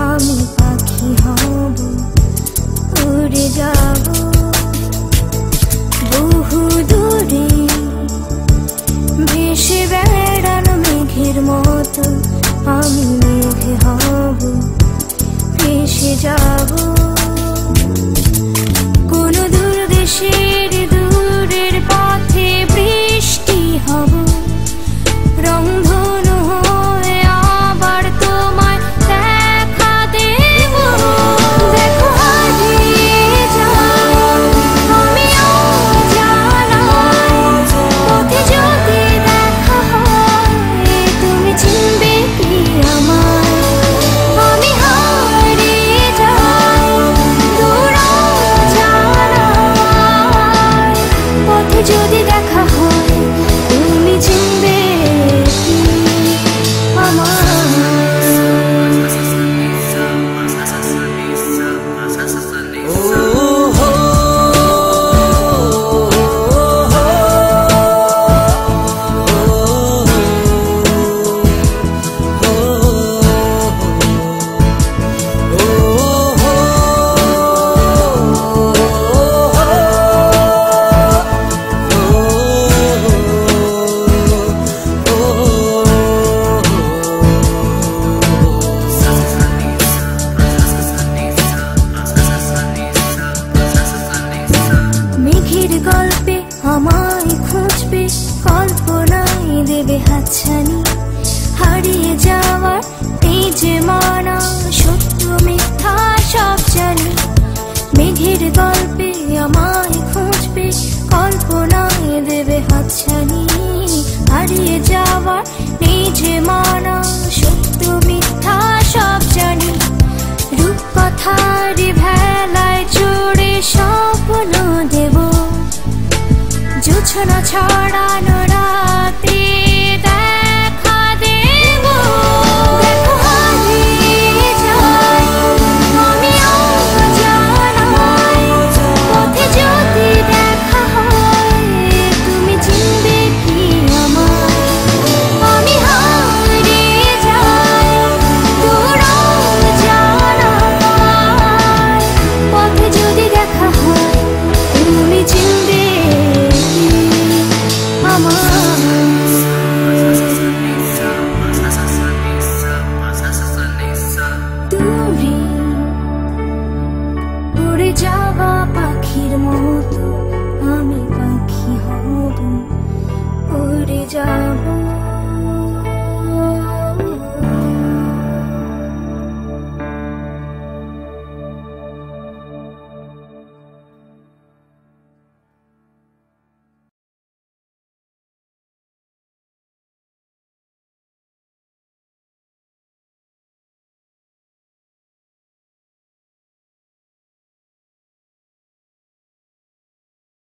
আমি পাখি হব, উড়ে যাব বহু দূরে, ভেসে বেড়ানো মেঘের মতো। আমি মেঘ হব, ভেসে যাব কোন দূর দেশের দূরের পথে। বৃষ্টি হব, রংধনু হয়ে আবার তোমায় দেখা দেব। দেখো হারিয়ে যাই আমিও জানাই, পথে যদি দেখা হয় তুমি চিনবে কি আমায়। আমি হারিয়ে যাই দূর জানাই, পথে যদি দেখা হয় তুমি চিনবে কি আমায়। মেঘের গল্পে আমায় খুঁজবে, কল্পনায় দেবে হাতছানি। হারিয়ে যাওয়ার এই যে মানা, সত্য মিথ্যা সব জানি। মেঘের গল্পে আমায় খুঁজবে, কল্পনায় দেবে হাতছানি। হারিয়ে যাওয়ার এই যে মানা, সত্য মিথ্যা সব জানি। রূপকথার ভেলায় চড়ে স্বপ্ন দেব, জোছনা ছড়ানো রাতে দেখা দেব। দেখো হারিয়ে যাই আমিও জানাই, পথে যদি দেখা হয় তুমি চিনবে কি আমায়। আমি হারিয়ে যাই দূর জানাই, পথে যদি দেখা হয় তুমি চিনবে কি আমায়। দূরে উড়ে যাওয়া পাখির মতো আমি পাখি হব, উড়ে যাব।